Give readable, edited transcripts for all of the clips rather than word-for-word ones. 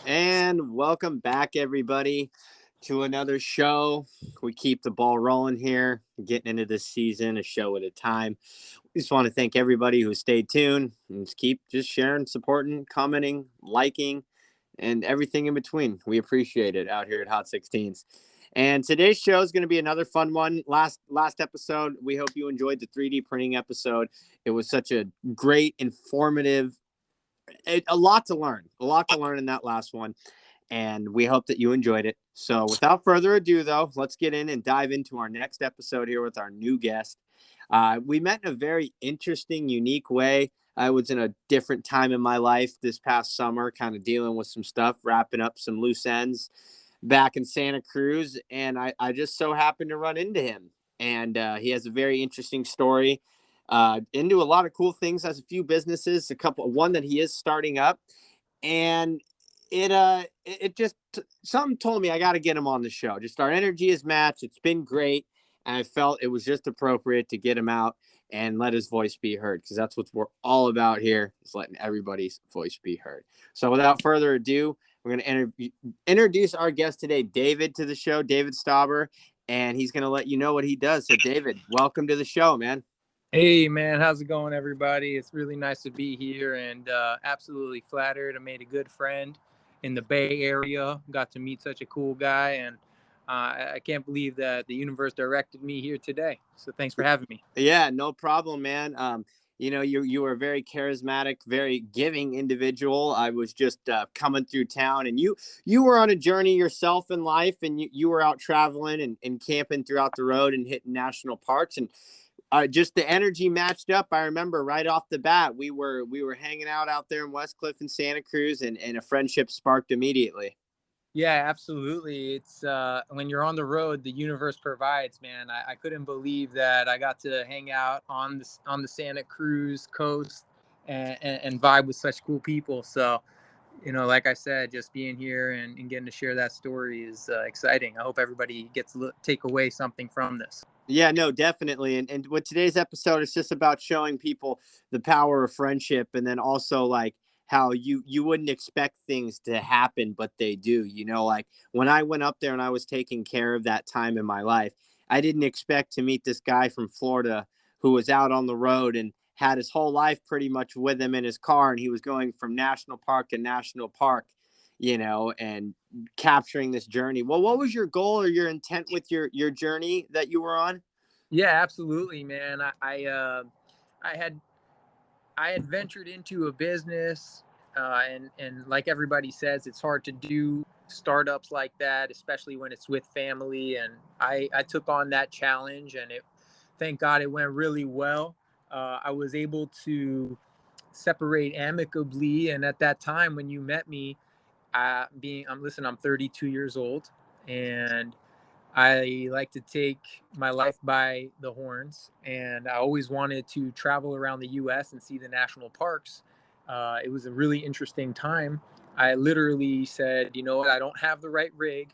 And welcome back, everybody, to another show. We keep the ball rolling here, getting into this season, a show at a time. We just want to thank everybody who stayed tuned and just keep just sharing, supporting, commenting, liking, and everything in between. We appreciate it out here at Hot 16's. And today's show is going to be another fun one. Last episode, we hope you enjoyed the 3D printing episode. It was such a great, informative, a lot to learn in that last one, and we hope that you enjoyed it. So without further ado, though, let's get in and dive into our next episode here with our new guest. We met in a very interesting, unique way. I was in a different time in my life this past summer, kind of dealing with some stuff, wrapping up some loose ends back in Santa Cruz, and I just so happened to run into him. And he has a very interesting story, into a lot of cool things, has a few businesses, one that he is starting up. And it just something told me I got to get him on the show. Just our energy is matched. It's been great, and I felt it was just appropriate to get him out and let his voice be heard, because that's what we're all about here, is letting everybody's voice be heard. So without further ado, we're going to introduce our guest today, David, to the show, David Stauber, and he's going to let you know what he does. So David, welcome to the show, man. Hey, man, how's it going, everybody? It's really nice to be here, and absolutely flattered. I made a good friend in the Bay Area, got to meet such a cool guy, and I can't believe that the universe directed me here today. So thanks for having me. Yeah, no problem, man. You were a very charismatic, very giving individual. I was just coming through town, and you were on a journey yourself in life, and you were out traveling and camping throughout the road and hitting national parks, and just the energy matched up. I remember right off the bat, we were hanging out there in Westcliff and Santa Cruz, and a friendship sparked immediately. Yeah, absolutely. It's when you're on the road, the universe provides, man. I couldn't believe that I got to hang out on the Santa Cruz coast and vibe with such cool people. So, like I said, just being here and getting to share that story is exciting. I hope everybody gets to take away something from this. Yeah, no, definitely. And with today's episode, it's just about showing people the power of friendship, and then also like how you wouldn't expect things to happen, but they do. Like when I went up there and I was taking care of that time in my life, I didn't expect to meet this guy from Florida who was out on the road and had his whole life pretty much with him in his car, and he was going from national park to national park, and capturing this journey. Well, what was your goal or your intent with your journey that you were on? Yeah, absolutely, man. I had I had ventured into a business, and like everybody says, it's hard to do startups like that, especially when it's with family. And I took on that challenge, and thank God, it went really well. I was able to separate amicably, and at that time when you met me, I'm 32 years old, and I like to take my life by the horns, and I always wanted to travel around the U.S. and see the national parks. It was a really interesting time. I literally said, you know what, I don't have the right rig,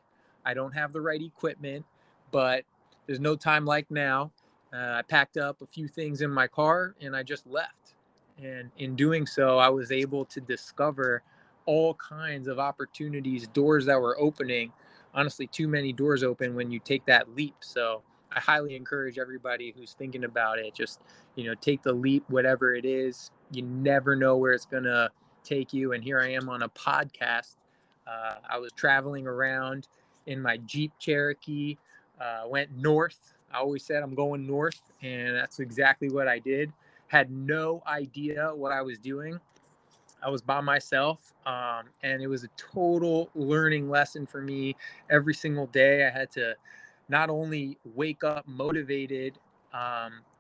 I don't have the right equipment, but there's no time like now. I packed up a few things in my car and I just left. And in doing so, I was able to discover all kinds of opportunities, doors that were opening. Honestly, too many doors open when you take that leap. So I highly encourage everybody who's thinking about it, just, take the leap, whatever it is. You never know where it's going to take you. And here I am on a podcast. I was traveling around in my Jeep Cherokee, went north. I always said I'm going north, and that's exactly what I did. Had no idea what I was doing. I was by myself, and it was a total learning lesson for me. Every single day, I had to not only wake up motivated,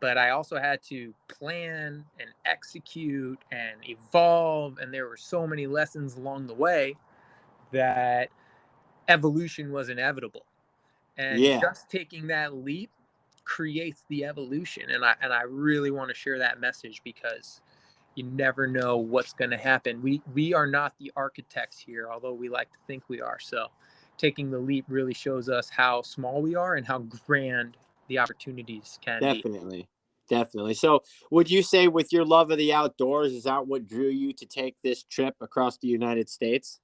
but I also had to plan and execute and evolve. And there were so many lessons along the way that evolution was inevitable. And Yeah. just taking that leap creates the evolution. And I really want to share that message, because you never know what's going to happen. We are not the architects here, although we like to think we are. So taking the leap really shows us how small we are and how grand the opportunities can be. Definitely. Definitely. So, would you say with your love of the outdoors, is that what drew you to take this trip across the United States?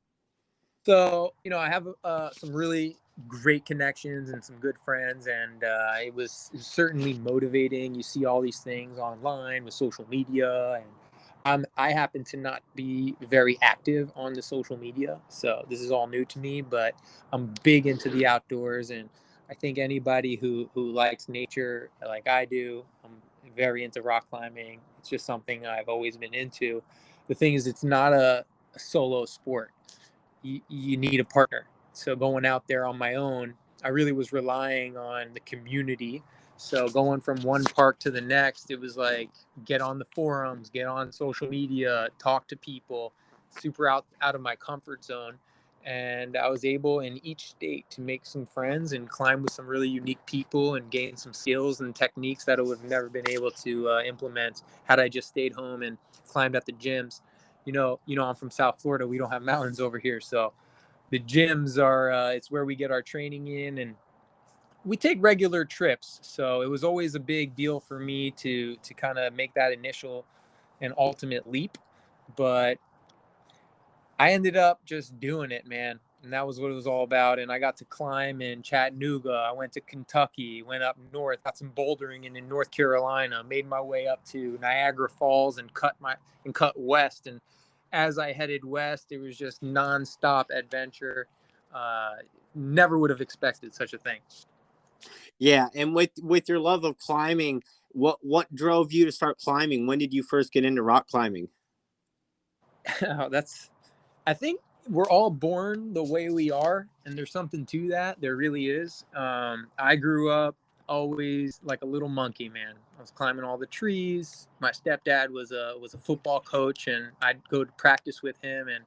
So, I have some really great connections and some good friends, and it was certainly motivating. You see all these things online with social media, and I happen to not be very active on the social media, so this is all new to me. But I'm big into the outdoors, and I think anybody who likes nature like I do, I'm very into rock climbing. It's just something I've always been into. The thing is, it's not a solo sport. You need a partner. So going out there on my own, I really was relying on the community. So going from one park to the next, it was like get on the forums, get on social media, talk to people, super out of my comfort zone. And I was able in each state to make some friends and climb with some really unique people and gain some skills and techniques that I would have never been able to implement had I just stayed home and climbed at the gyms. I'm from South Florida. We don't have mountains over here, so the gyms are it's where we get our training in, and we take regular trips. So it was always a big deal for me to kind of make that initial and ultimate leap, but I ended up just doing it, man. And that was what it was all about. And I got to climb in Chattanooga. I went to Kentucky, went up north, got some bouldering in North Carolina, made my way up to Niagara Falls and cut west. And as I headed west, it was just nonstop adventure. Uh, Never would have expected such a thing. Yeah, and with your love of climbing, what drove you to start climbing? When did you first get into rock climbing? That's I think we're all born the way we are, and there's something to that. There really is. I grew up always like a little monkey, man. I was climbing all the trees. My stepdad was a football coach, and I'd go to practice with him, and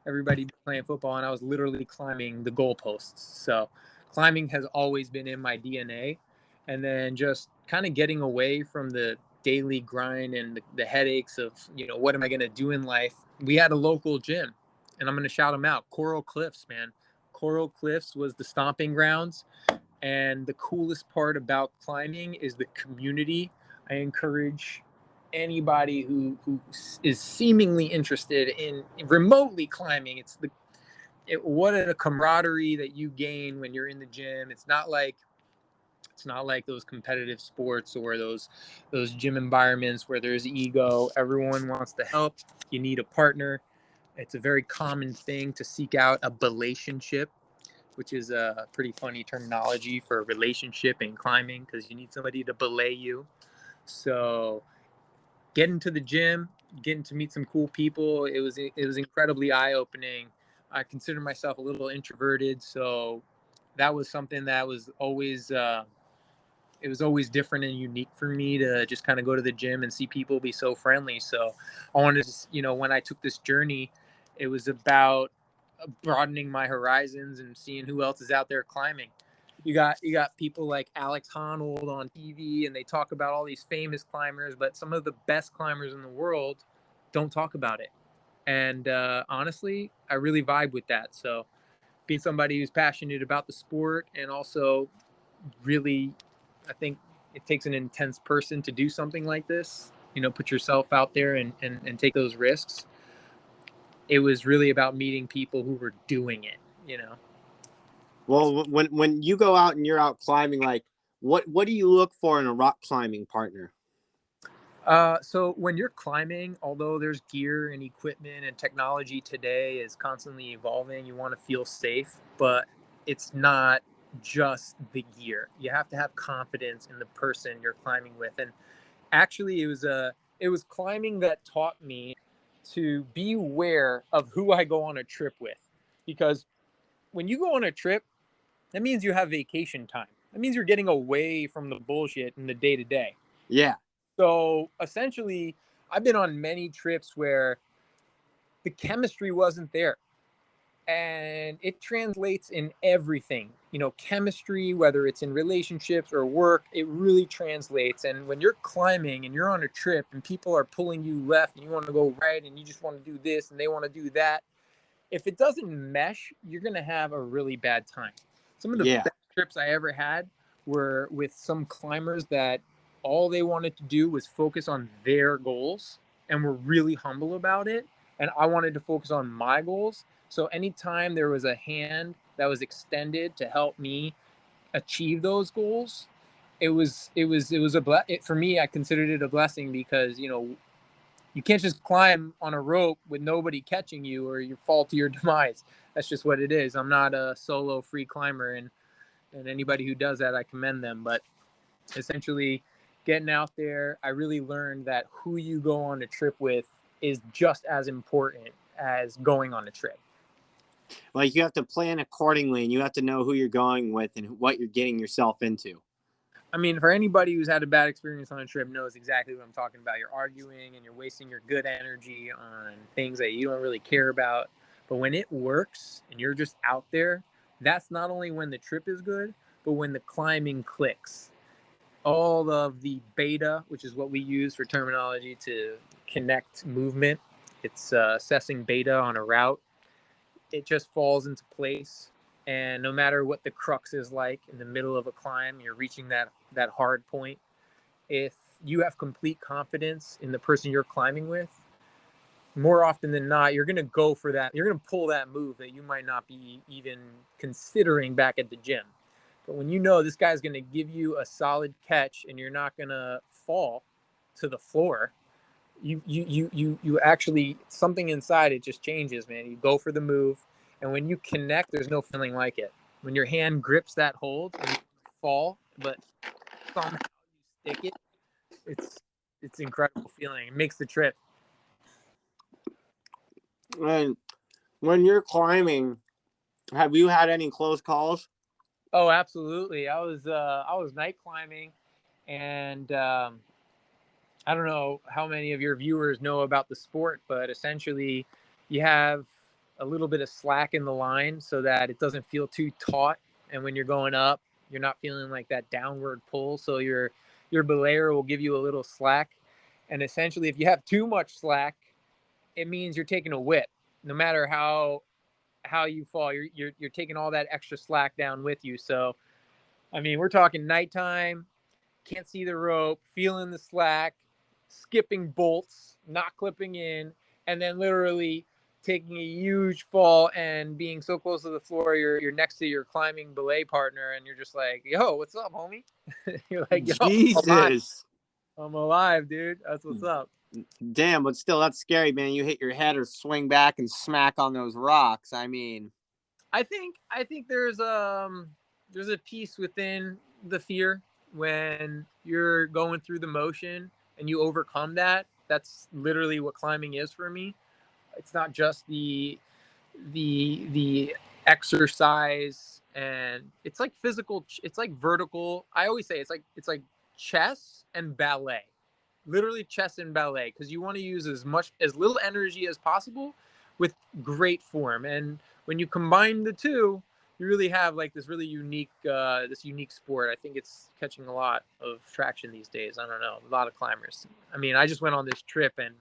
everybody playing football, and I was literally climbing the goalposts. So, climbing has always been in my DNA, and then just kind of getting away from the daily grind and the headaches of what am I going to do in life. We had a local gym, and I'm going to shout them out. Coral Cliffs, man. Coral Cliffs was the stomping grounds. And the coolest part about climbing is the community. I encourage anybody who is seemingly interested in remotely climbing. What a camaraderie that you gain when you're in the gym. It's not like those competitive sports or those gym environments where there's ego. Everyone wants to help. You need a partner. It's a very common thing to seek out a relationship, which is a pretty funny terminology for a relationship in climbing because you need somebody to belay you. So getting to the gym, getting to meet some cool people, it was incredibly eye opening. I consider myself a little introverted, so that was something that was always it was always different and unique for me to just kind of go to the gym and see people be so friendly. So I wanted to, when I took this journey, it was about broadening my horizons and seeing who else is out there climbing. You got people like Alex Honnold on TV, and they talk about all these famous climbers, but some of the best climbers in the world don't talk about it. And honestly, I really vibe with that. So being somebody who's passionate about the sport and also really, I think it takes an intense person to do something like this, put yourself out there and take those risks. It was really about meeting people who were doing it. Well, when you go out and you're out climbing, like what do you look for in a rock climbing partner? So when you're climbing, although there's gear and equipment and technology today is constantly evolving, you want to feel safe, but it's not just the gear. You have to have confidence in the person you're climbing with. And actually it was climbing that taught me to be aware of who I go on a trip with. Because when you go on a trip, that means you have vacation time. That means you're getting away from the bullshit in the day to day. Yeah. So essentially, I've been on many trips where the chemistry wasn't there. And it translates in everything. Chemistry, whether it's in relationships or work, it really translates. And when you're climbing and you're on a trip and people are pulling you left and you want to go right and you just want to do this and they want to do that, if it doesn't mesh, you're going to have a really bad time. Some of the Yeah. best trips I ever had were with some climbers that all they wanted to do was focus on their goals and were really humble about it. And I wanted to focus on my goals. So anytime there was a hand that was extended to help me achieve those goals, for me. I considered it a blessing because you can't just climb on a rope with nobody catching you or you fall to your demise. That's just what it is. I'm not a solo free climber, and anybody who does that, I commend them. But essentially, getting out there, I really learned that who you go on a trip with is just as important as going on a trip. Like, you have to plan accordingly, and you have to know who you're going with and what you're getting yourself into. I mean, for anybody who's had a bad experience on a trip knows exactly what I'm talking about. You're arguing and you're wasting your good energy on things that you don't really care about. But when it works and you're just out there, that's not only when the trip is good, but when the climbing clicks. All of the beta, which is what we use for terminology to connect movement, it's assessing beta on a route. It just falls into place. And no matter what the crux is like in the middle of a climb, you're reaching that hard point. If you have complete confidence in the person you're climbing with, more often than not, you're going to go for that. You're going to pull that move that you might not be even considering back at the gym. But when you know this guy's going to give you a solid catch and you're not going to fall to the floor, you actually, something inside it just changes, man. You go for the move, and when you connect, there's no feeling like it. When your hand grips that hold and you fall, but somehow you stick it, it's incredible feeling. It makes the trip. And when you're climbing, have you had any close calls? Oh, absolutely. I was night climbing, and I don't know how many of your viewers know about the sport, but essentially you have a little bit of slack in the line so that it doesn't feel too taut. And when you're going up, you're not feeling like that downward pull. So your belayer will give you a little slack. And essentially, if you have too much slack, it means you're taking a whip. No matter how you fall, you're taking all that extra slack down with you. So I mean, we're talking nighttime, can't see the rope, feeling the slack, skipping bolts, not clipping in, and then literally taking a huge fall and being so close to the floor, you're next to your climbing belay partner, and you're just like, "Yo, what's up, homie?" You're like, "Yo, Jesus. I'm alive, dude. That's what's up." Damn, but still, that's scary, man. You hit your head or swing back and smack on those rocks. I mean, I think there's a piece within the fear when you're going through the motion and you overcome that. That's literally what climbing is for me. It's not just the exercise, and it's like physical, it's like vertical. I always say it's like chess and ballet. Literally chess and ballet, because you want to use as little energy as possible with great form. And when you combine the two, you really have like this really unique sport. I think it's catching a lot of traction these days. I don't know, a lot of climbers. I mean, I just went on this trip and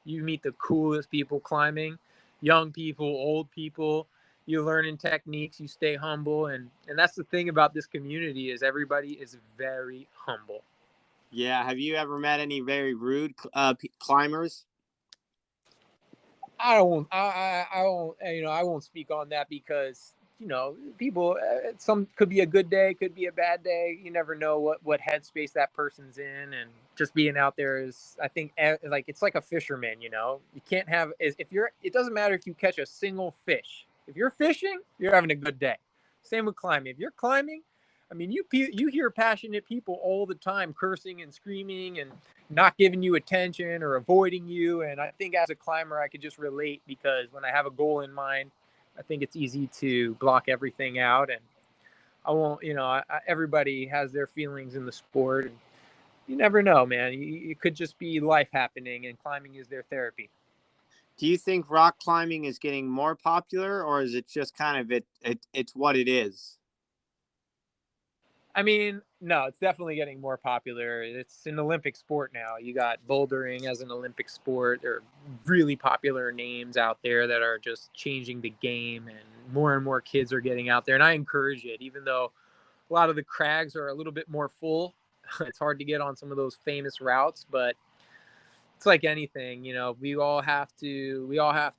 you meet the coolest people climbing, young people, old people. You're learning techniques, you stay humble, and that's the thing about this community is everybody is very humble. yeah. Have you ever met any very rude climbers? I don't. I won't. I won't speak on that because people. Some could be a good day, could be a bad day. You never know what headspace that person's in, and just being out there is. I think like it's like a fisherman. You can't have if you're. It doesn't matter if you catch a single fish. If you're fishing, you're having a good day. Same with climbing. If you're climbing, I mean, you hear passionate people all the time cursing and screaming and not giving you attention or avoiding you. And I think as a climber, I could just relate because when I have a goal in mind, I think it's easy to block everything out. And I won't, everybody has their feelings in the sport. And you never know, man. It could just be life happening, and climbing is their therapy. Do you think rock climbing is getting more popular, or is it just kind of it's what it is? I mean, no, it's definitely getting more popular. It's an Olympic sport now. You got bouldering as an Olympic sport. There are really popular names out there that are just changing the game, and more kids are getting out there. And I encourage it, even though a lot of the crags are a little bit more full. It's hard to get on some of those famous routes, but it's like anything, you know, we all have to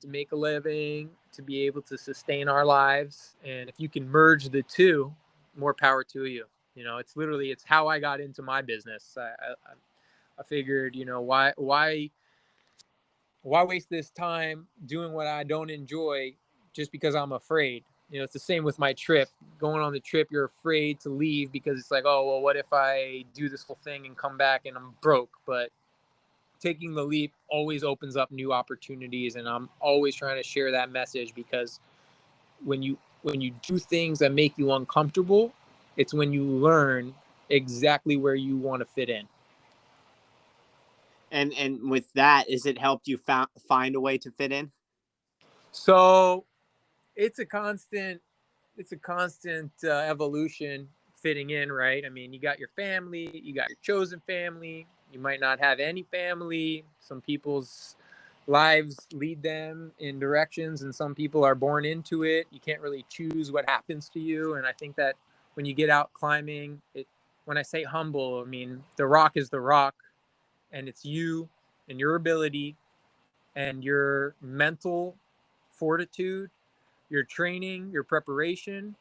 make a living to be able to sustain our lives. And if you can merge the two, more power to you. You know, it's how I got into my business. I figured, you know, why waste this time doing what I don't enjoy just because I'm afraid? You know, it's the same with my trip. Going on the trip, you're afraid to leave because it's like, oh, well, what if I do this whole thing and come back and I'm broke? But taking the leap always opens up new opportunities, and I'm always trying to share that message, because when you do things that make you uncomfortable, it's when you learn exactly where you want to fit in. And with that, is it helped you find a way to fit in? So it's a constant evolution, fitting in, right? I mean, you got your family, you got your chosen family, you might not have any family. Some people's lives lead them in directions, and some people are born into it. You can't really choose what happens to you. And I think that when you get out climbing, when I say humble, I mean the rock is the rock, and it's you and your ability and your mental fortitude, your training, your preparation.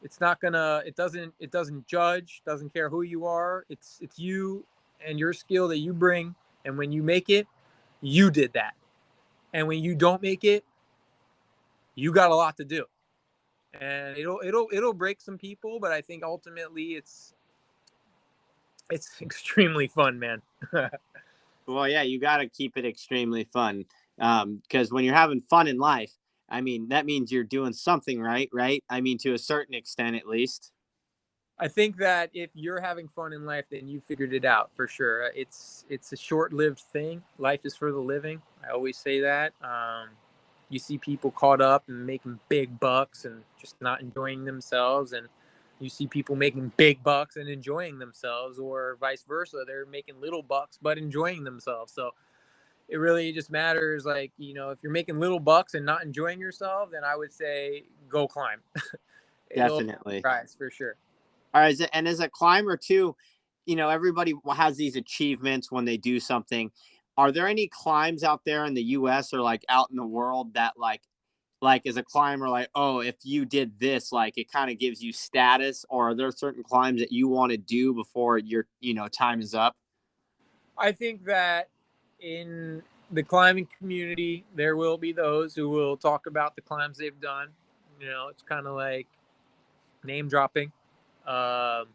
It doesn't judge, doesn't care who you are. It's you and your skill that you bring. And when you make it, you did that. And when you don't make it, you got a lot to do. And it'll break some people, but I think ultimately it's extremely fun, man. Well, yeah, you got to keep it extremely fun. Because when you're having fun in life, I mean, that means you're doing something right, right? I mean, to a certain extent, at least. I think that if you're having fun in life, then you figured it out for sure. It's a short-lived thing. Life is for the living. I always say that. You see people caught up and making big bucks and just not enjoying themselves, and you see people making big bucks and enjoying themselves, or vice versa. They're making little bucks but enjoying themselves. So it really just matters. Like, you know, if you're making little bucks and not enjoying yourself, then I would say go climb. You'll Definitely. rise for sure. All right. And as a climber, too, you know, everybody has these achievements when they do something. Are there any climbs out there in the US or like out in the world that like as a climber, like, oh, if you did this, like it kind of gives you status, or are there certain climbs that you want to do before your, time is up? I think that in the climbing community, there will be those who will talk about the climbs they've done. You know, it's kind of like name dropping. Um,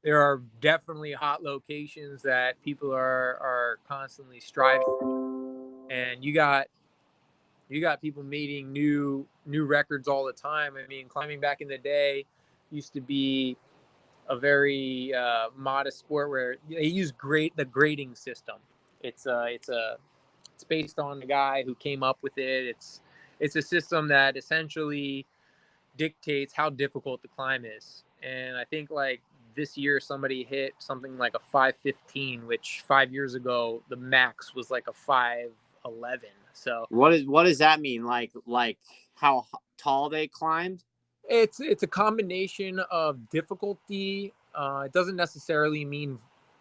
there are definitely hot locations that people are constantly striving, and you got people meeting new records all the time. I mean, climbing back in the day used to be a very modest sport where they use the grading system. It's based on the guy who came up with it. It's a system that essentially dictates how difficult the climb is. And I think like this year somebody hit something like a 515, which 5 years ago the max was like a 511. So What does that mean? Like how tall they climbed? it's a combination of difficulty. It doesn't necessarily mean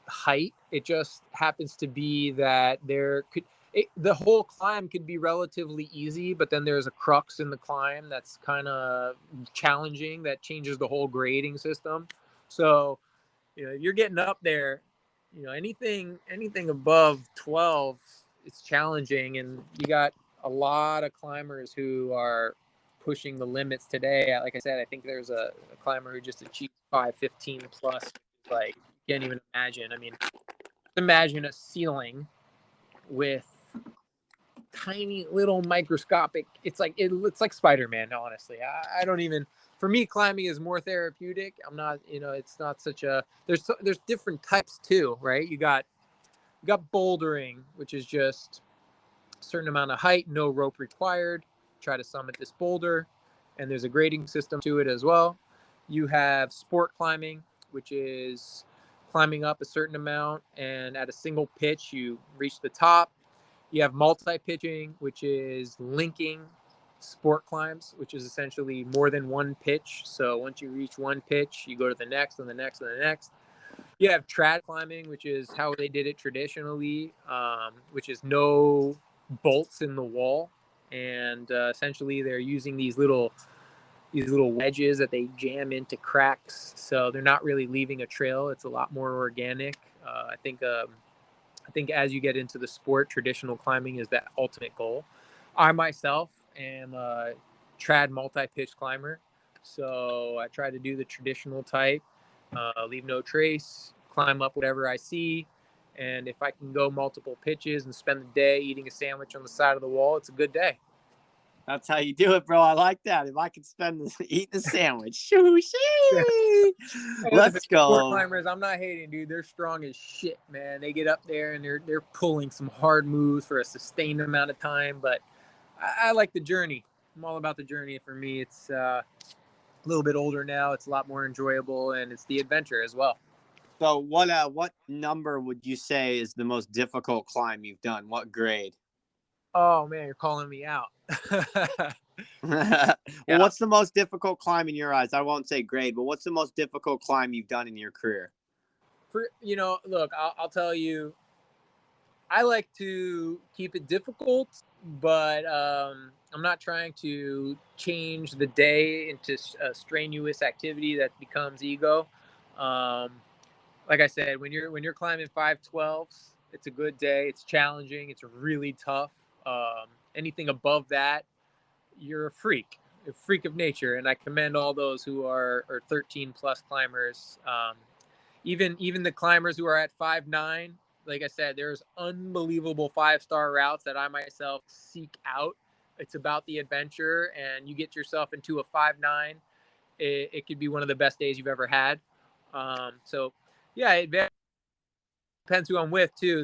height. It just happens to be that the whole climb could be relatively easy, but then there's a crux in the climb that's kind of challenging that changes the whole grading system. So, you know, you're getting up there, you know, anything above 12, it's challenging, and you got a lot of climbers who are pushing the limits today. Like I said, I think there's a climber who just achieved 515 plus. Like, you can't even imagine. I mean, imagine a ceiling with tiny little microscopic. It's like Spider-Man. Honestly, I don't even. For me, climbing is more therapeutic. I'm not, you know, it's not such a. There's different types too, right? You got bouldering, which is just a certain amount of height, no rope required. Try to summit this boulder, and there's a grading system to it as well. You have sport climbing, which is climbing up a certain amount, and at a single pitch, you reach the top. You have multi-pitching, which is linking sport climbs, which is essentially more than one pitch. So once you reach one pitch, you go to the next and the next and the next. You have trad climbing, which is how they did it traditionally, which is no bolts in the wall, and essentially they're using these little wedges that they jam into cracks, so they're not really leaving a trail. It's a lot more organic. I think as you get into the sport, traditional climbing is that ultimate goal. I myself am a trad multi-pitch climber, so I try to do the traditional type, leave no trace, climb up whatever I see, and if I can go multiple pitches and spend the day eating a sandwich on the side of the wall, it's a good day. That's how you do it, bro. I like that. If I could spend this eating a sandwich, let's go. Sport climbers, I'm not hating, dude. They're strong as shit, man. They get up there and they're pulling some hard moves for a sustained amount of time. But I like the journey. I'm all about the journey. For me, it's a little bit older now. It's a lot more enjoyable, and it's the adventure as well. So what number would you say is the most difficult climb you've done? What grade? Oh man, you're calling me out. Well, what's the most difficult climb in your eyes? I won't say grade, but what's the most difficult climb you've done in your career? Look, I'll tell you, I like to keep it difficult, but I'm not trying to change the day into a strenuous activity that becomes ego. Um, like I said, when you're climbing 512s, it's a good day. It's challenging. It's really tough. Anything above that, you're a freak of nature, and I commend all those who are 13 plus climbers. Even the climbers who are at 5'9", like I said, there's unbelievable 5-star routes that I myself seek out. It's about the adventure, and you get yourself into a 5'9", it could be one of the best days you've ever had. So yeah, it depends who I'm with too.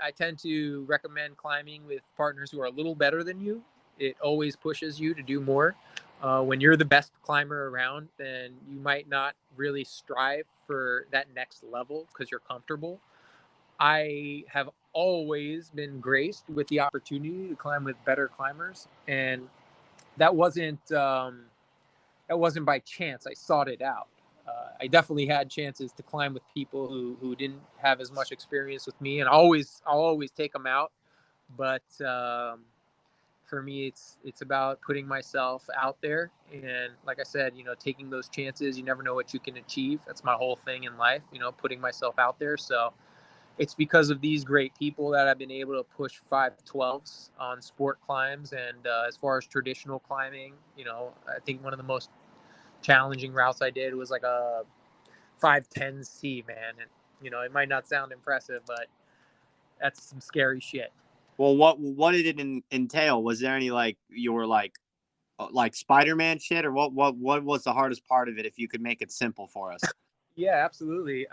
I tend to recommend climbing with partners who are a little better than you. It always pushes you to do more. When you're the best climber around, then you might not really strive for that next level because you're comfortable. I have always been graced with the opportunity to climb with better climbers, and that wasn't by chance. I sought it out. I definitely had chances to climb with people who didn't have as much experience with me, and I'll always take them out. But for me, it's about putting myself out there, and like I said, taking those chances. You never know what you can achieve. That's my whole thing in life, putting myself out there. So it's because of these great people that I've been able to push 512s on sport climbs. And as far as traditional climbing, I think one of the most challenging routes I did was like a 510C, man. And, it might not sound impressive, but that's some scary shit. Well, what did it entail? Was there any you were like Spider-Man shit, or what was the hardest part of it? If you could make it simple for us. Yeah, absolutely.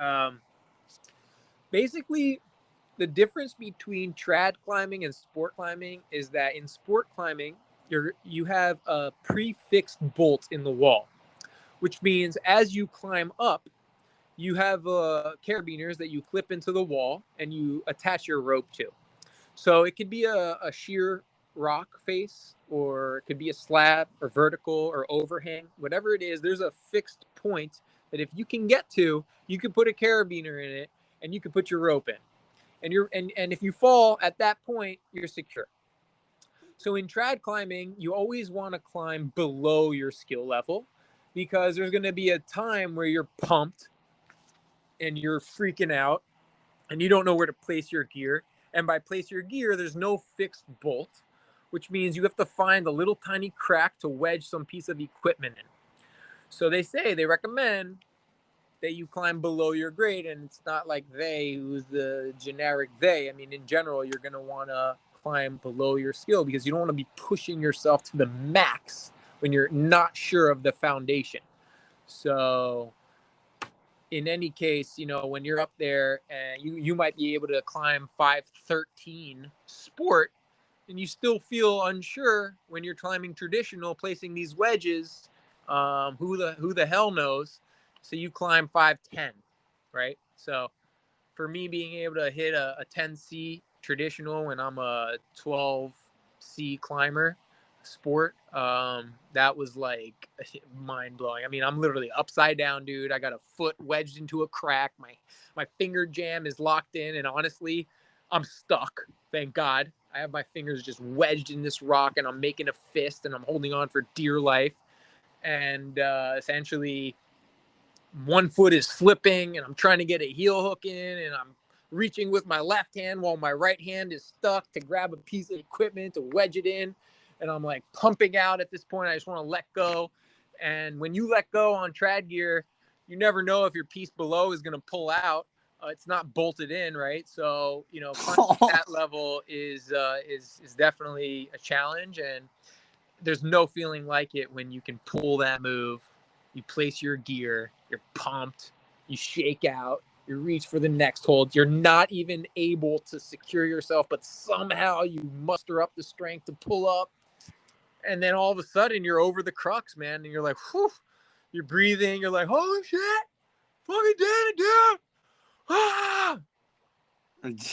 Basically, the difference between trad climbing and sport climbing is that in sport climbing, you have a prefixed bolt in the wall, which means as you climb up, you have carabiners that you clip into the wall and you attach your rope to. So it could be a sheer rock face, or it could be a slab or vertical or overhang, whatever it is. There's a fixed point that if you can get to, you can put a carabiner in it and you can put your rope in. And if you fall at that point, you're secure. So in trad climbing, you always want to climb below your skill level, because there's going to be a time where you're pumped and you're freaking out and you don't know where to place your gear. And by place your gear, there's no fixed bolt, which means you have to find a little tiny crack to wedge some piece of equipment in. So they recommend that you climb below your grade, and it's not like who's the generic they. I mean, in general, you're going to want to climb below your skill, because you don't want to be pushing yourself to the max when you're not sure of the foundation. So in any case, when you're up there and you might be able to climb 513 sport, and you still feel unsure when you're climbing traditional, placing these wedges. Who the hell knows? So you climb 510, right? So for me, being able to hit a 10C traditional when I'm a 12C climber, sport. That was like mind blowing. I mean, I'm literally upside down, dude. I got a foot wedged into a crack. My finger jam is locked in, and honestly, I'm stuck. Thank God. I have my fingers just wedged in this rock, and I'm making a fist, and I'm holding on for dear life. And essentially, one foot is slipping, and I'm trying to get a heel hook in, and I'm reaching with my left hand while my right hand is stuck to grab a piece of equipment to wedge it in. And I'm like pumping out at this point. I just want to let go. And when you let go on trad gear, you never know if your piece below is going to pull out. It's not bolted in, right? So, you know, climbing that level is definitely a challenge. And there's no feeling like it when you can pull that move. You place your gear, you're pumped, you shake out, you reach for the next hold. You're not even able to secure yourself, but somehow you muster up the strength to pull up. And then all of a sudden you're over the crux, man. And you're like, whew, you're breathing. You're like, holy shit, fucking did it, dude. Ah!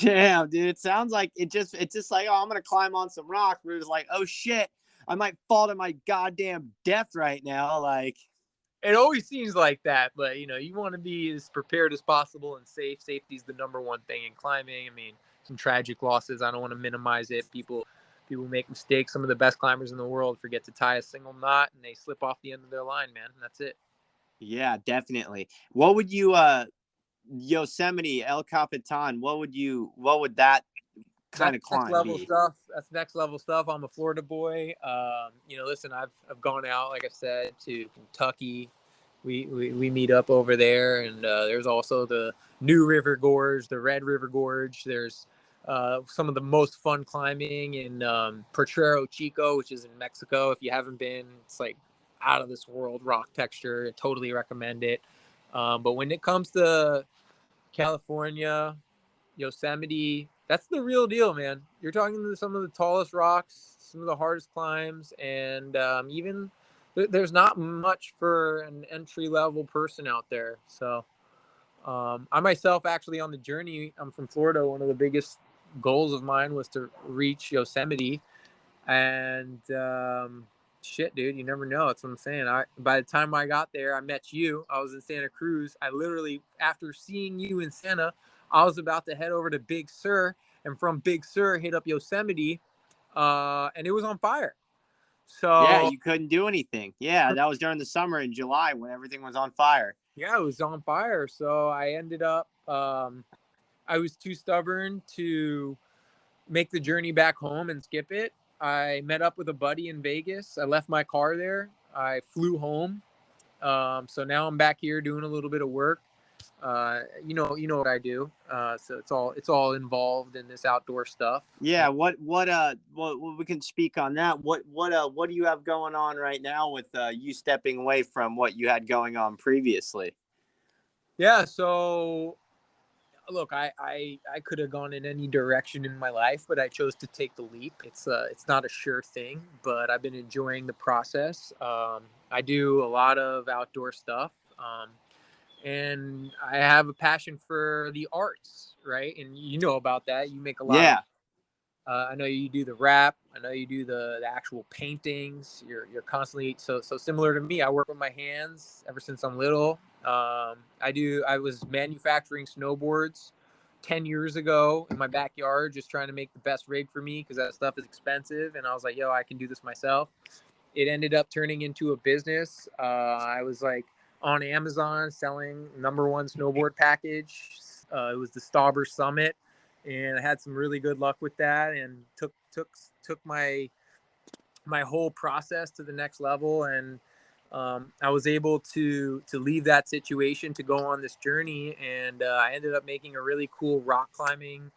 Damn, dude. It sounds like it's just like, oh, I'm going to climb on some rock. We're just like, oh shit, I might fall to my goddamn death right now. Like, it always seems like that, but you know, you want to be as prepared as possible and safe. Safety is the number one thing in climbing. I mean, some tragic losses. I don't want to minimize it. People make mistakes. Some of the best climbers in the world forget to tie a single knot and they slip off the end of their line, man. That's it. yeah, definitely. What would you, Yosemite, El Capitan, what would that kind of That's next climb level be? stuff. That's next level stuff. I'm a Florida boy. You know, listen, I've gone out, like I said, to Kentucky. We meet up over there, and there's also the New River Gorge, the Red River Gorge. There's some of the most fun climbing in Potrero Chico, which is in Mexico. If you haven't been, it's like out of this world rock texture. I totally recommend it. But when it comes to California, Yosemite, that's the real deal, man. You're talking to some of the tallest rocks, some of the hardest climbs, and even there's not much for an entry level person out there. So I myself, actually, on the journey, I'm from Florida. One of the biggest goals of mine was to reach Yosemite, and shit, dude, you never know. That's what I'm saying. By the time I got there, I met you. I was in Santa Cruz. I literally, after seeing you in Santa, I was about to head over to Big Sur, and from Big Sur hit up Yosemite, and it was on fire. Yeah, So you couldn't do anything. Yeah, that was during the summer in July when everything was on fire. yeah, it was on fire. So I ended up, I was too stubborn to make the journey back home and skip it. I met up with a buddy in Vegas. I left my car there. I flew home. So now I'm back here doing a little bit of work. You know what I do. So it's all involved in this outdoor stuff. Yeah, what we can speak on that. What do you have going on right now with you stepping away from what you had going on previously? Yeah. So look, I could have gone in any direction in my life, but I chose to take the leap. It's not a sure thing, but I've been enjoying the process. I do a lot of outdoor stuff. And I have a passion for the arts, right? And you know about that. You make a lot of. Yeah. I know you do the rap. I know you do the actual paintings. You're constantly so similar to me. I work with my hands ever since I'm little. I was manufacturing snowboards 10 years ago in my backyard, just trying to make the best rig for me because that stuff is expensive. And I was like, yo, I can do this myself. It ended up turning into a business. I was like on Amazon selling #1 snowboard package. It was the Stauber Summit, and I had some really good luck with that, and took my whole process to the next level. And I was able to leave that situation to go on this journey, and I ended up making a really cool rock climbing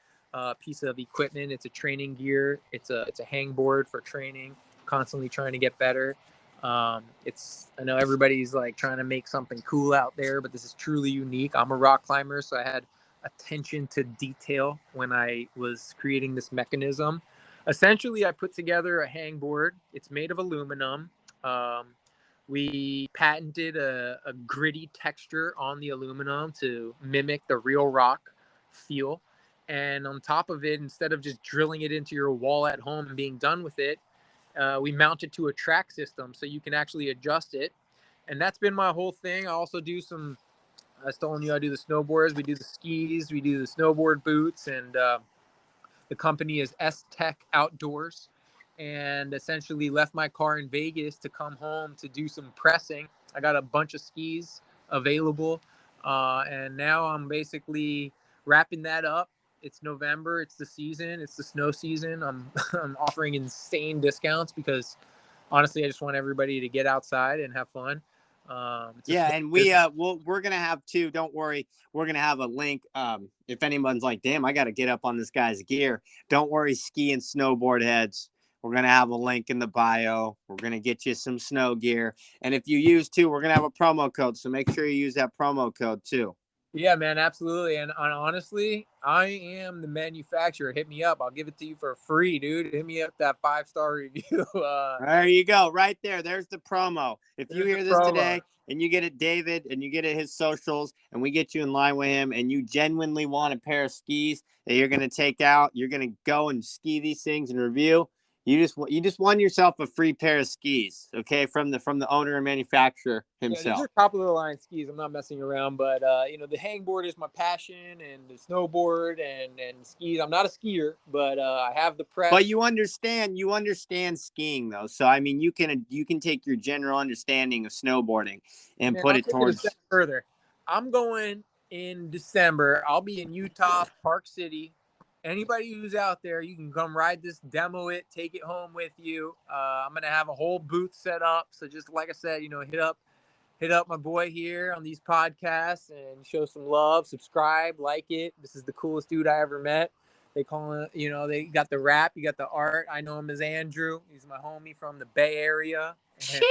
piece of equipment. It's a training gear. It's a hangboard for training. Constantly trying to get better. I know everybody's like trying to make something cool out there, but this is truly unique. I'm a rock climber, so I had attention to detail when I was creating this mechanism. Essentially, I put together a hangboard. It's made of aluminum. Um, we patented a gritty texture on the aluminum to mimic the real rock feel. And on top of it, instead of just drilling it into your wall at home and being done with it, we mount it to a track system so you can actually adjust it. And that's been my whole thing. I also do some, I was telling you, I do the snowboards, we do the skis, we do the snowboard boots, and the company is S Tech Outdoors. And essentially left my car in Vegas to come home to do some pressing. I got a bunch of skis available, and now I'm basically wrapping that up. It's November. It's the season. It's the snow season. I'm offering insane discounts because honestly, I just want everybody to get outside and have fun. Yeah, and we're gonna have two. Don't worry, we're gonna have a link. If anyone's like, "Damn, I got to get up on this guy's gear," don't worry, ski and snowboard heads. We're gonna have a link in the bio. We're gonna get you some snow gear, and if you use too, we're gonna have a promo code. So make sure you use that promo code too. Yeah, man, absolutely. And honestly, I am the manufacturer. Hit me up. I'll give it to you for free, dude. Hit me up that 5-star review. There you go, right there. There's the promo. If you hear this promo today and you get it, David, and you get it his socials, and we get you in line with him, and you genuinely want a pair of skis that you're gonna take out, you're gonna go and ski these things and review. You just won yourself a free pair of skis, okay, from the owner and manufacturer himself. Yeah, these are top of the line skis. I'm not messing around, but you know, the hangboard is my passion, and the snowboard and skis. I'm not a skier, but I have the press. But you understand skiing though. So I mean, you can take your general understanding of snowboarding and put it towards. Further. I'm going in December. I'll be in Utah, Park City. Anybody who's out there, you can come ride this, demo it, take it home with you. I'm gonna have a whole booth set up. So just like I said, you know, hit up my boy here on these podcasts and show some love, subscribe, like it. This is the coolest dude I ever met. They call him, you know, they got the rap, you got the art. I know him as Andrew. He's my homie from the Bay Area. And,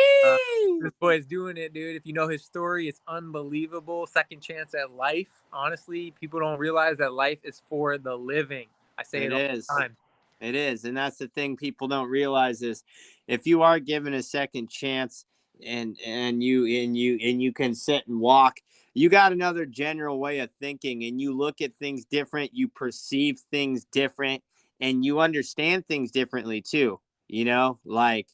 this boy's doing it, dude. If you know his story, it's unbelievable. Second chance at life. Honestly, people don't realize that life is for the living. I say it all the time. It is. And that's the thing people don't realize is if you are given a second chance and you can sit and walk, you got another general way of thinking and you look at things different, you perceive things different, and you understand things differently too. You know, like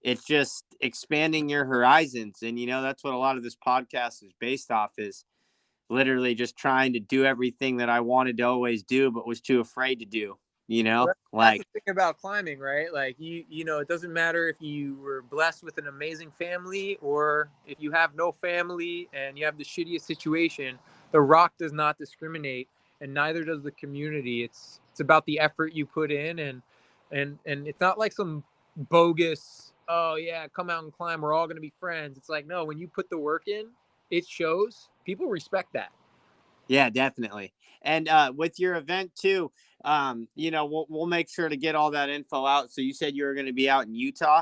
it's just expanding your horizons. And you know, that's what a lot of this podcast is based off, is literally just trying to do everything that I wanted to always do but was too afraid to do. You know, like that's the thing about climbing, right? Like you know, it doesn't matter if you were blessed with an amazing family or if you have no family and you have the shittiest situation. The Rock does not discriminate, and neither does the community. It's about the effort you put in, and it's not like some bogus, oh yeah, come out and climb, we're all gonna be friends. It's like, no, when you put the work in, it shows. People respect that. Yeah, definitely. And with your event too, you know, we'll make sure to get all that info out. So you said you were going to be out in Utah?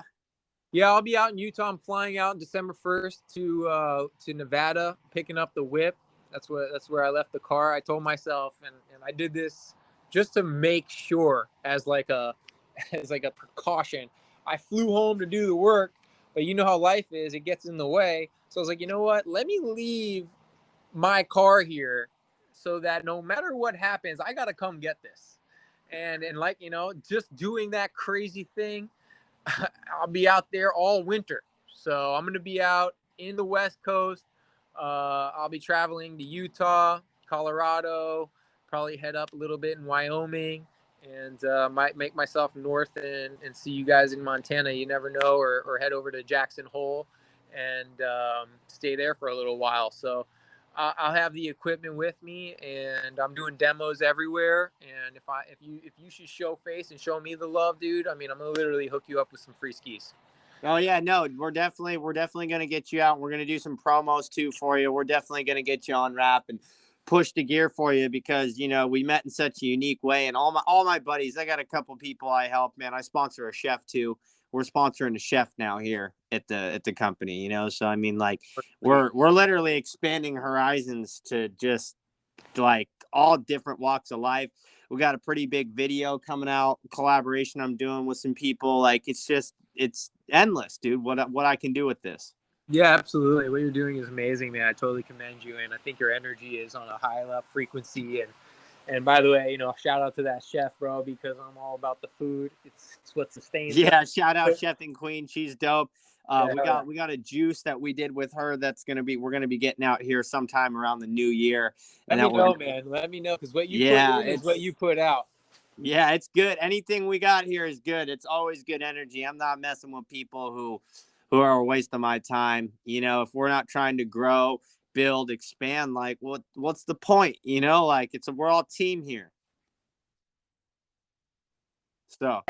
Yeah, I'll be out in Utah. I'm flying out December 1st to Nevada, picking up the whip. That's where I left the car. I told myself, and I did this just to make sure as like a precaution. I flew home to do the work, but you know how life is, it gets in the way. So I was like, you know what? Let me leave my car here so that no matter what happens, I got to come get this. And like, you know, just doing that crazy thing, I'll be out there all winter. So I'm going to be out in the West Coast. I'll be traveling to Utah, Colorado, probably head up a little bit in Wyoming, and might make myself north and see you guys in Montana. You never know, or head over to Jackson Hole and stay there for a little while. So I'll have the equipment with me, and I'm doing demos everywhere. And if you should show face and show me the love, dude, I mean, I'm gonna literally hook you up with some free skis. Oh yeah, no, we're definitely gonna get you out. We're gonna do some promos too for you. We're definitely gonna get you on wrap and push the gear for you because you know we met in such a unique way. And all my buddies, I got a couple people I help. Man, I sponsor a chef too. We're sponsoring a chef now here at the company, you know. So I mean, like, we're literally expanding horizons to just like all different walks of life. We got a pretty big video coming out, collaboration I'm doing with some people. Like, it's endless, dude. What I can do with this. Yeah, absolutely. What you're doing is amazing, man. I totally commend you, and I think your energy is on a high level frequency, and And by the way, shout out to that chef, bro, because I'm all about the food. It's what sustains us. Yeah, shout out Chef and Queen. She's dope. Yeah, We got a juice that we did with her that's we're gonna be getting out here sometime around the new year. Let And me that know, man. Let me know, because what you put yeah, in is what you put out. yeah, it's good. Anything we got here is good. It's always good energy. I'm not messing with people who are a waste of my time. If we're not trying to grow, build, expand, like what's the point? Like we're all team here. So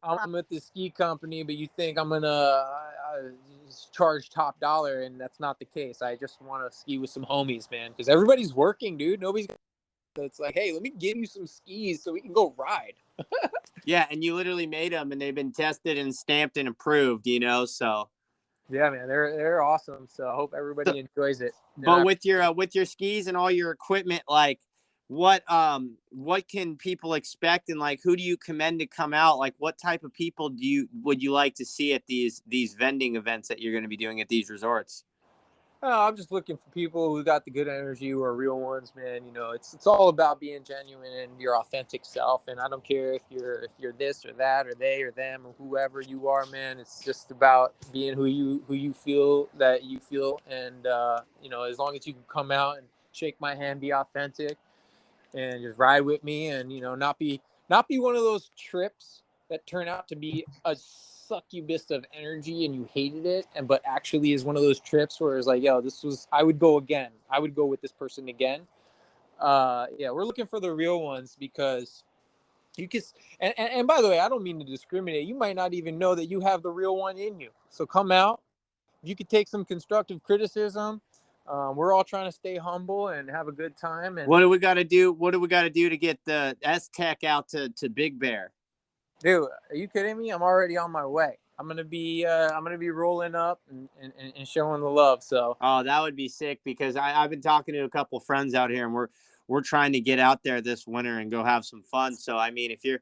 I'm at the ski company, but you think I'm gonna charge top dollar, and that's not the case. I just want to ski with some homies, man, because everybody's working, dude. Nobody's. So it's like, hey, let me give you some skis so we can go ride. yeah, and you literally made them, and they've been tested and stamped and approved. So yeah, man, they're awesome. So I hope everybody enjoys it. But with your skis and all your equipment, like what can people expect, and like who do you commend to come out? Like what type of people would you like to see at these vending events that you're going to be doing at these resorts? I'm just looking for people who got the good energy, who are real ones, man. It's all about being genuine and your authentic self. And I don't care if you're this or that or they or them or whoever you are, man. It's just about being who you feel that you feel. And as long as you can come out and shake my hand, be authentic, and just ride with me, and not be one of those trips that turn out to be a succubus of energy and you hated it, but actually is one of those trips where it's like, yo, I would go again. I would go with this person again. Yeah, we're looking for the real ones, because you can. And by the way, I don't mean to discriminate. You might not even know that you have the real one in you. So come out. You could take some constructive criticism. We're all trying to stay humble and have a good time. And what do we got to do? What do we got to do to get the S-Tech out to Big Bear? dude, are you kidding me? I'm already on my way. I'm gonna be rolling up and showing the love. So Oh, that would be sick, because I've been talking to a couple friends out here, and we're trying to get out there this winter and go have some fun. So I mean, if you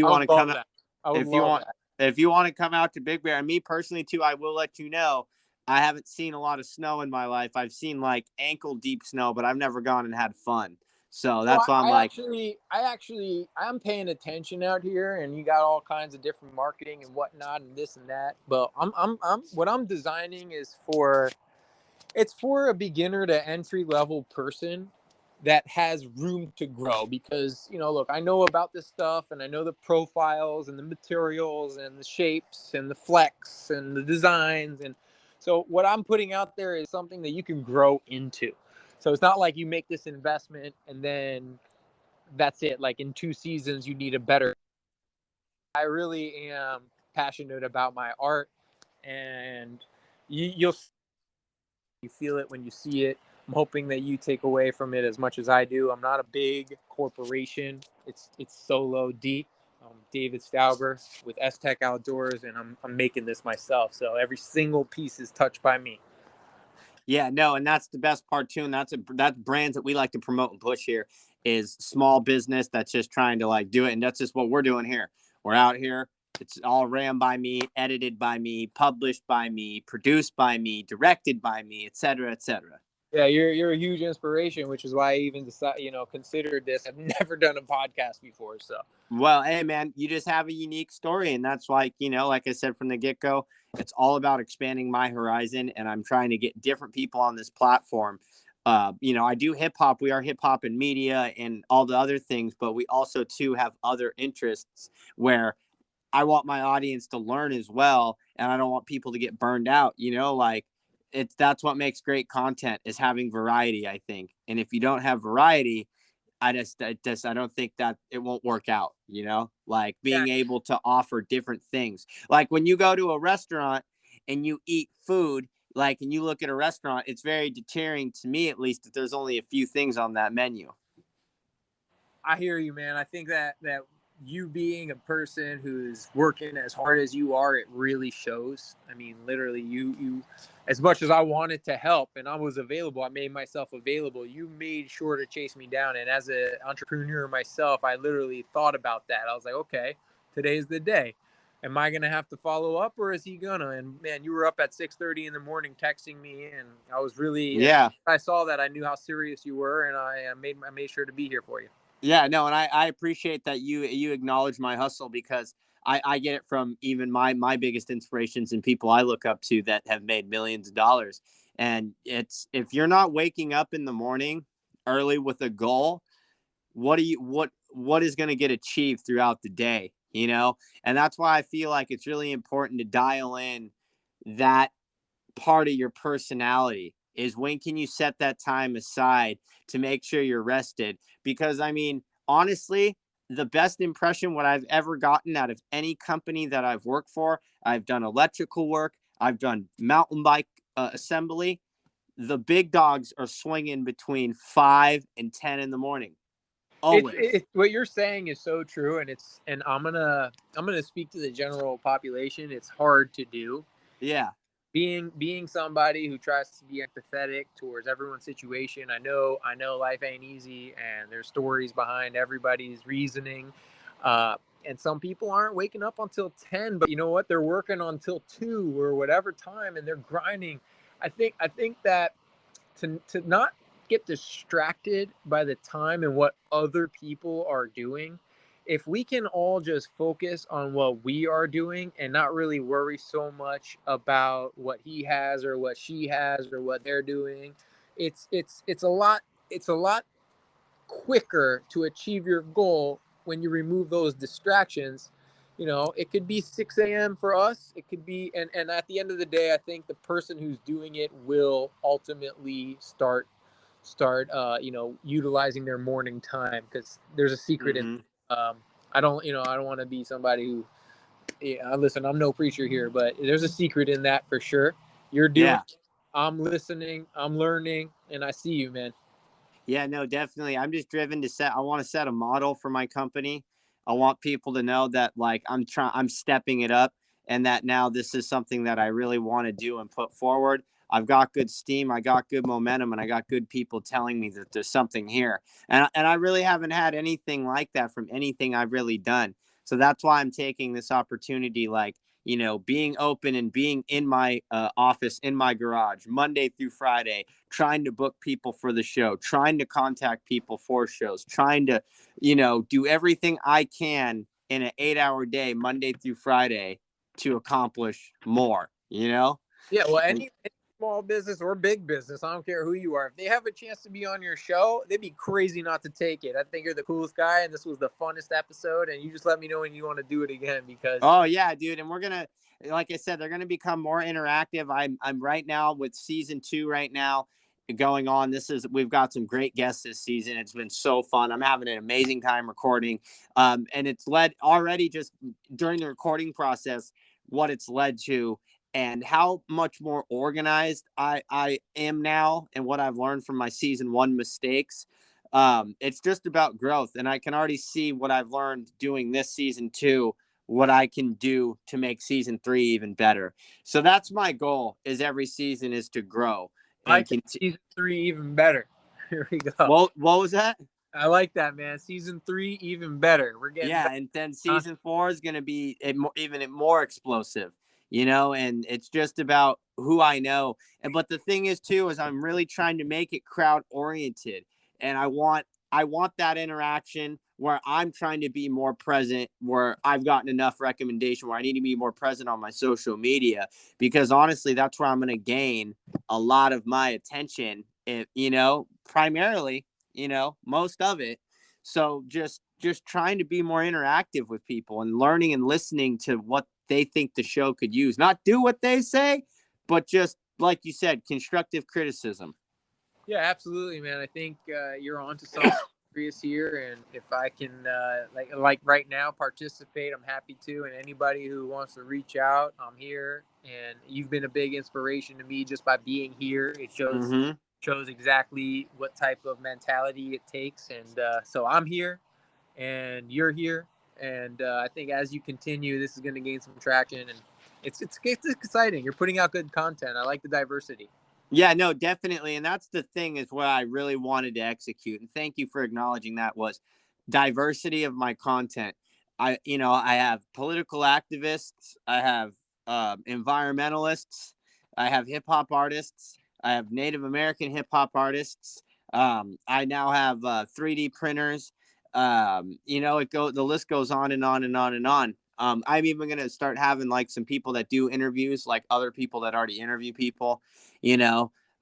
I want would to love come that. I would if you love want that. if you want to come out to Big Bear, and me personally too, I will let you know. I haven't seen a lot of snow in my life. I've seen like ankle deep snow, but I've never gone and had fun. So So that's why I'm like, I'm paying attention out here, and you got all kinds of different marketing and whatnot and this and that. But I'm what I'm designing is for a beginner to entry level person that has room to grow, because look, I know about this stuff, and I know the profiles and the materials and the shapes and the flex and the designs. And so what I'm putting out there is something that you can grow into. So it's not like you make this investment and then that's it, like in 2 seasons you need a better. I really am passionate about my art, and you'll you feel it when you see it. I'm hoping that you take away from it as much as I do. I'm not a big corporation. It's solo D. David Stauber with S Tech Outdoors, and I'm making this myself. So every single piece is touched by me. yeah, no, and that's the best part too. And that's brands that we like to promote and push here, is small business that's just trying to like do it. And that's just what we're doing here. We're out here. It's all ran by me, edited by me, published by me, produced by me, directed by me, et cetera, et cetera. Yeah, you're a huge inspiration, which is why I even decided, considered this. I've never done a podcast before, so. Well, hey man, you just have a unique story, and that's like, like I said from the get-go, it's all about expanding my horizon, and I'm trying to get different people on this platform. I do hip hop. We are hip hop and media and all the other things, but we also too have other interests where I want my audience to learn as well, and I don't want people to get burned out. Like that's what makes great content, is having variety, I think. And if you don't have variety, I don't think that it won't work out, like Yeah, being able to offer different things. Like when you go to a restaurant and you eat food, like, and you look at a restaurant, it's very deterring to me, at least, that there's only a few things on that menu. I hear you, man. I think that you being a person who's working as hard as you are, it really shows. I mean, literally, you as much as I wanted to help and I was available, I made myself available. You made sure to chase me down, and as an entrepreneur myself, I literally thought about that. I was like, okay, today's the day. Am I gonna have to follow up, or is he gonna? And man, you were up at 6:30 in the morning texting me, and I was really. Yeah. I saw that. I knew how serious you were, and I made sure to be here for you. Yeah, no, and I appreciate that you acknowledge my hustle, because I get it from even my biggest inspirations and people I look up to that have made millions of dollars. And it's, if you're not waking up in the morning early with a goal, what is going to get achieved throughout the day, you know? And that's why I feel like it's really important to dial in that part of your personality, is when can you set that time aside to make sure you're rested. Because I mean, honestly, the best impression what I've ever gotten out of any company that I've worked for, I've done electrical work, I've done mountain bike assembly, the big dogs are swinging between 5 and 10 in the morning, always. It's what you're saying is so true, and I'm gonna speak to the general population. It's hard to do. Yeah. Being somebody who tries to be empathetic towards everyone's situation. I know life ain't easy, and there's stories behind everybody's reasoning. And some people aren't waking up until 10, but you know what? They're working until 2 or whatever time, and they're grinding. I think that to not get distracted by the time and what other people are doing, if we can all just focus on what we are doing and not really worry so much about what he has or what she has or what they're doing, it's a lot quicker to achieve your goal when you remove those distractions. It could be 6 a.m. for us. It could be, and at the end of the day, I think the person who's doing it will ultimately start utilizing their morning time, because there's a secret in. Mm-hmm. um I don't want to be somebody who, yeah, listen, I'm no preacher here, but there's a secret in that for sure. You're doing, Yeah. I'm listening, I'm learning, and I see you, man. Yeah, no, definitely. I'm just driven to I want to set a model for my company. I want people to know that, like, I'm stepping it up, and that now this is something that I really want to do and put forward. I've got good steam, I got good momentum, and I got good people telling me that there's something here. And I really haven't had anything like that from anything I've really done. So that's why I'm taking this opportunity, like, being open and being in my office, in my garage, Monday through Friday, trying to book people for the show, trying to contact people for shows, trying to, do everything I can in an 8-hour day, Monday through Friday, to accomplish more, Yeah, well, And any small business or big business, I don't care who you are, if they have a chance to be on your show, they'd be crazy not to take it. I think you're the coolest guy, and this was the funnest episode. And you just let me know when you want to do it again, because oh yeah, dude. And we're gonna, like I said, they're gonna become more interactive. I'm right now with season 2 right now going on. We've got some great guests this season. It's been so fun. I'm having an amazing time recording. And it's led already, just during the recording process, what it's led to, and how much more organized I am now, and what I've learned from my season 1 mistakes. It's just about growth, and I can already see what I've learned doing this season 2, what I can do to make season 3 even better. So that's my goal, is every season is to grow I and like that. continue. Season 3 even better. Here we go. What was that? I like that, man. Season 3 even better. We're getting Yeah, better. and then Huh? season 4 is going to be even more explosive, and it's just about who I know. And but the thing is too, is I'm really trying to make it crowd oriented, and I want that interaction where I'm trying to be more present, where I've gotten enough recommendation where I need to be more present on my social media, because honestly, that's where I'm going to gain a lot of my attention, if, primarily, most of it. So just trying to be more interactive with people and learning and listening to what they think the show could use. Not do what they say, but just, like you said, constructive criticism. Yeah, absolutely, man. I think you're on to something serious here, and if I can, like right now, participate, I'm happy to. And anybody who wants to reach out, I'm here. And you've been a big inspiration to me just by being here. It Mm-hmm. shows exactly what type of mentality it takes, and so I'm here, and you're here, and I think as you continue, this is going to gain some traction, and it's exciting. You're putting out good content. I like the diversity. Yeah, no, definitely. And that's the thing, is what I really wanted to execute. And thank you for acknowledging that, was diversity of my content. I have political activists, I have environmentalists, I have hip hop artists, I have Native American hip hop artists. I now have 3D printers. The list goes on and on and on and on. I'm even going to start having like some people that do interviews, like other people that already interview people,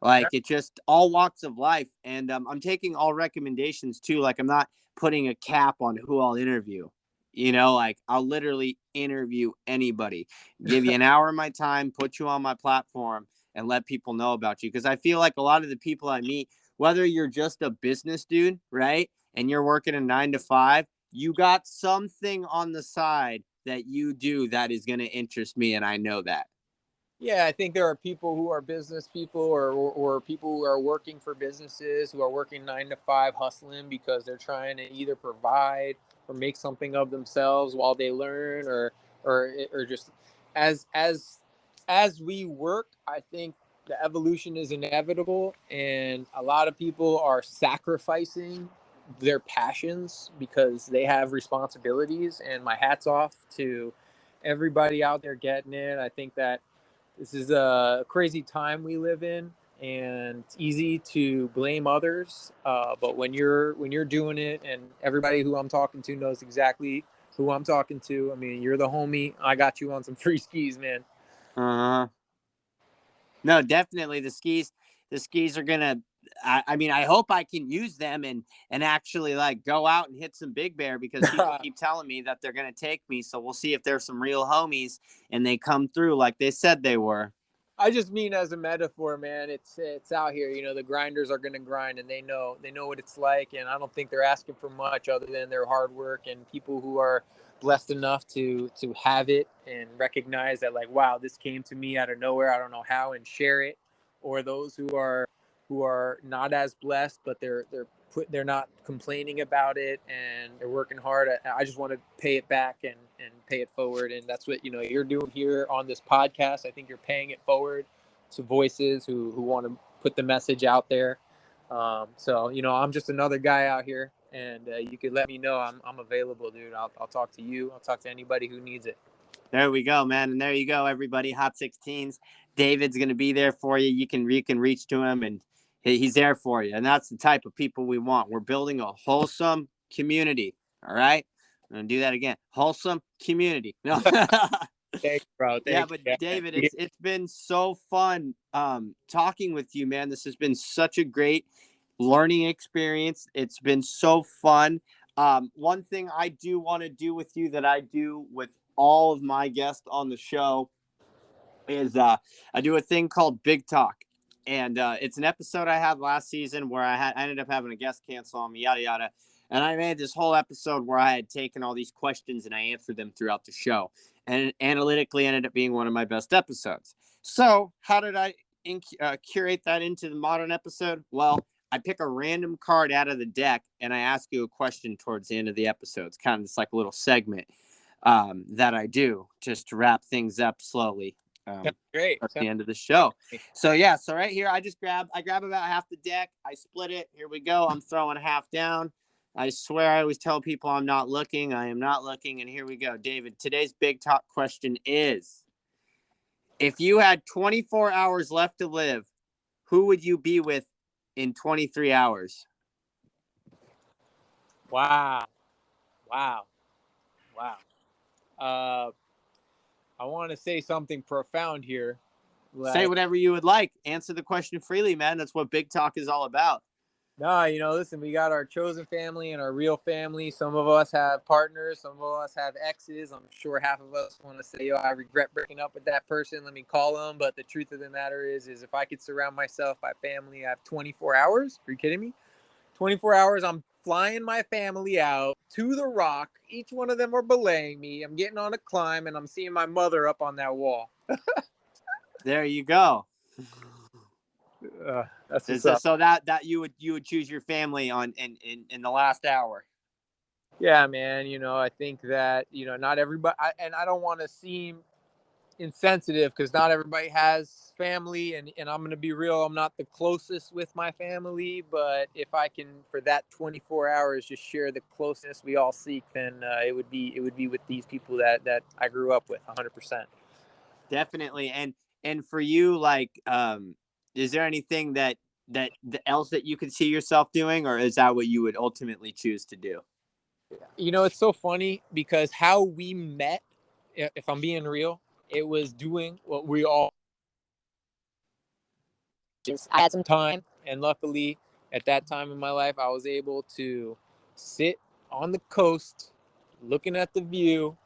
like it just all walks of life. And I'm taking all recommendations too. Like I'm not putting a cap on who I'll interview, like I'll literally interview anybody, give you an hour of my time, put you on my platform and let people know about you. Cause I feel like a lot of the people I meet, whether you're just a business dude, right? And you're working a 9 to 5, you got something on the side that you do that is going to interest me. And I know that. Yeah, I think there are people who are business people or people who are working for businesses who are working 9 to 5 hustling because they're trying to either provide or make something of themselves while they learn or just as we work, I think the evolution is inevitable and a lot of people are sacrificing their passions because they have responsibilities, and my hat's off to everybody out there getting it. I think that this is a crazy time we live in, and it's easy to blame others. But when you're doing it, and everybody who I'm talking to knows exactly who I'm talking to. I mean, you're the homie. I got you on some free skis, man. Uh-huh. No, definitely the skis. The skis are gonna. I mean, I hope I can use them and actually like go out and hit some big bear, because people keep telling me that they're gonna take me. So we'll see if there's some real homies and they come through like they said they were. I just mean as a metaphor, man. It's out here. You know, the grinders are gonna grind, and they know what it's like. And I don't think they're asking for much other than their hard work, and people who are blessed enough to have it and recognize that, like, wow, this came to me out of nowhere. I don't know how, and share it. Or those who are not as blessed, but they're not complaining about it, and they're working hard. I just want to pay it back and pay it forward, and that's what you're doing here on this podcast. I think you're paying it forward to voices who want to put the message out there. So I'm just another guy out here, and you could let me know. I'm available, dude. I'll talk to you. I'll talk to anybody who needs it. There we go, man. And there you go, everybody. Hot 16s. David's gonna be there for you. You can reach to him, and he's there for you. And that's the type of people we want. We're building a wholesome community. All right. I'm gonna do that again. Wholesome community. No. Thanks, bro. Yeah, Thanks. but David, it's been so fun talking with you, man. This has been such a great learning experience. It's been so fun. One thing I do want to do with you that I do with all of my guests on the show is I do a thing called Big Talk. And it's an episode I had last season where I ended up having a guest cancel on me, yada, yada. And I made this whole episode where I had taken all these questions and I answered them throughout the show. And it analytically ended up being one of my best episodes. So how did I curate that into the modern episode? Well, I pick a random card out of the deck and I ask you a question towards the end of the episode. It's kind of just like a little segment that I do just to wrap things up slowly. That's great. At the end of the show. So yeah, so right here, I grab about half the deck. I split it. Here we go. I'm throwing half down. I swear I always tell people I'm not looking. I am not looking. And here we go. David, today's Big Talk question is, if you had 24 hours left to live, who would you be with in 23 hours? Wow. I want to say something profound here. Say whatever you would like. Answer the question freely, man. That's what Big Talk is all about. No, listen, we got our chosen family and our real family. Some of us have partners. Some of us have exes. I'm sure half of us want to say, yo, I regret breaking up with that person. Let me call them. But the truth of the matter is if I could surround myself by family, I have 24 hours. Are you kidding me? 24 hours, I'm flying my family out to the Rock. Each one of them are belaying me. I'm getting on a climb, and I'm seeing my mother up on that wall. There you go. That's what's up. So that you would choose your family on in the last hour. Yeah, man. I think that not everybody, and I don't want to seem insensitive because not everybody has family, and I'm gonna be real. I'm not the closest with my family, but if I can, for that 24 hours, just share the closeness we all seek, then it would be with these people that I grew up with, 100%. Definitely. And for you, like, is there anything that else that you could see yourself doing, or is that what you would ultimately choose to do? You know, it's so funny because how we met, if I'm being real, it was doing what we all. I had some time, and luckily, at that time in my life, I was able to sit on the coast, looking at the view,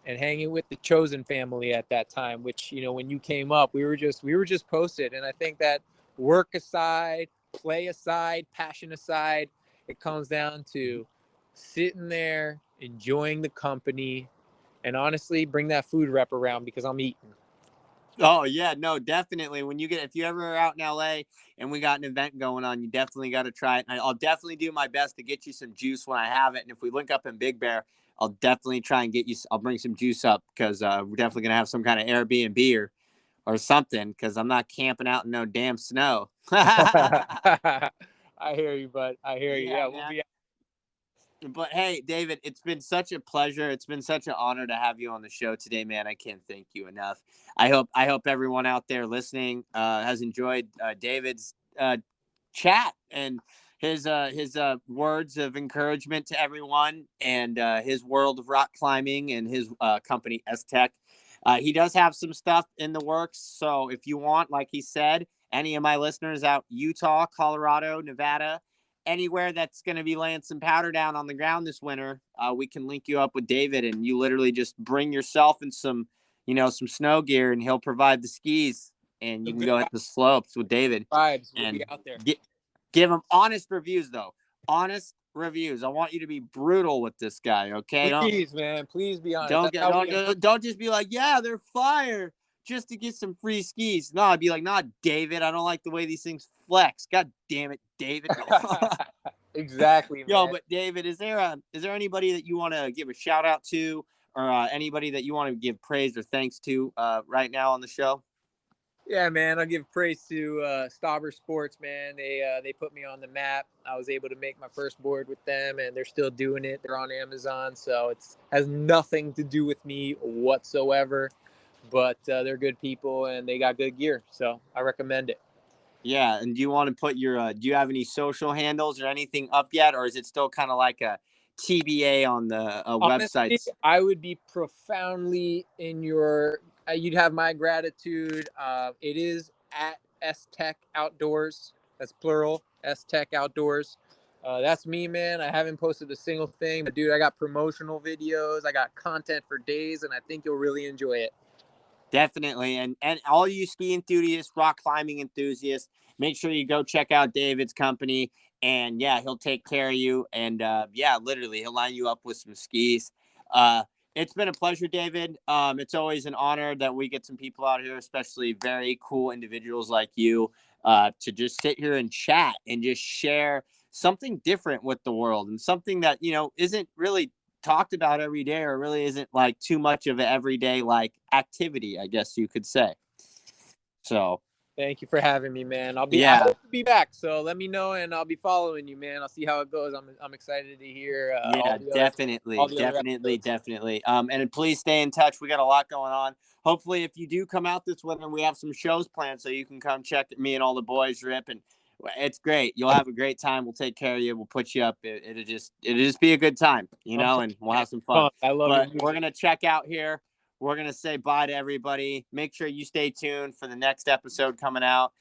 and hanging with the Chosen family at that time. Which, you know, when you came up, we were just posted, and I think that work aside, play aside, passion aside, it comes down to sitting there, enjoying the company, and honestly, bring that food rep around because I'm eating. Oh yeah, no, definitely. If you ever are out in LA and we got an event going on, you definitely got to try it. And I'll definitely do my best to get you some juice when I have it. And if we link up in Big Bear, I'll definitely try and get you. I'll bring some juice up because we're definitely gonna have some kind of Airbnb or something because I'm not camping out in no damn snow. I hear you, bud. I hear you. Yeah, Yeah, we'll man. be. But hey, David, it's been such a pleasure. It's been such an honor to have you on the show today, man. I can't thank you enough. I hope everyone out there listening has enjoyed David's chat and his words of encouragement to everyone and his world of rock climbing and his company S Tech. He does have some stuff in the works, so if you want, like he said, any of my listeners out Utah, Colorado, Nevada, anywhere that's going to be laying some powder down on the ground this winter, we can link you up with David, and you literally just bring yourself and some snow gear, and he'll provide the skis, and you can Good go hit the slopes with David vibes. We'll be and out there. give him honest reviews, though. Honest reviews. I want you to be brutal with this guy, okay? Please, man. Please be honest. Don't That's get how don't we. don't just be like, yeah, they're fire just to get some free skis. No, I'd be like, nah, David, I don't like the way these things flex. God damn it, David. Exactly, Yo, man. but David, is there anybody that you want to give a shout out to, or anybody that you want to give praise or thanks to right now on the show? Yeah, man. I'll give praise to Stauber Sports, man. They put me on the map. I was able to make my first board with them, and they're still doing it. They're on Amazon, so it's has nothing to do with me whatsoever. But they're good people, and they got good gear, so I recommend it. Yeah, and do you want to put do you have any social handles or anything up yet, or is it still kind of like a TBA on the Honestly, websites? I would be profoundly in your. You'd have my gratitude. It is at S Tech Outdoors. That's plural. S Tech Outdoors. That's me, man. I haven't posted a single thing, but dude, I got promotional videos. I got content for days, and I think you'll really enjoy it. Definitely. And all you ski enthusiasts, rock climbing enthusiasts, make sure you go check out David's company. And yeah, he'll take care of you. And yeah, literally, he'll line you up with some skis. Uh, it's been a pleasure, David. It's always an honor that we get some people out here, especially very cool individuals like you, to just sit here and chat and just share something different with the world and something that, isn't really talked about every day or really isn't like too much of an everyday like activity, I guess you could say. So Thank you for having me, man. I yeah, hope to be back. So let me know, and I'll be following you, man. I'll see how it goes. I'm excited to hear yeah, all definitely, the other definitely, episodes. definitely. And please stay in touch. We got a lot going on. Hopefully, if you do come out this winter, we have some shows planned so you can come check me and all the boys rip. And it's great. You'll have a great time. We'll take care of you. We'll put you up. It'll just be a good time, I'm and we'll have some fun. pumped. I love your But we're music. gonna check out here. We're gonna say bye to everybody. Make sure you stay tuned for the next episode coming out.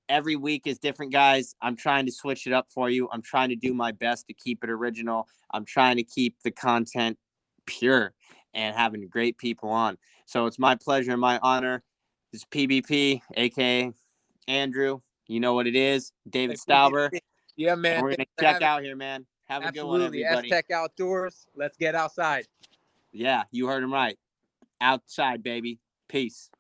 Every week is different, guys. I'm trying to switch it up for you. I'm trying to do my best to keep it original. I'm trying to keep the content pure and having great people on. So it's my pleasure and my honor. This is PBP, aka Andrew. You know what it is, David Hey, Stauber. yeah, And man. we're Thanks gonna for check having out here, man. Have me. a good one, Absolutely. S everybody. Tech Outdoors. Let's get outside. Yeah, you heard him right. Outside, baby. Peace.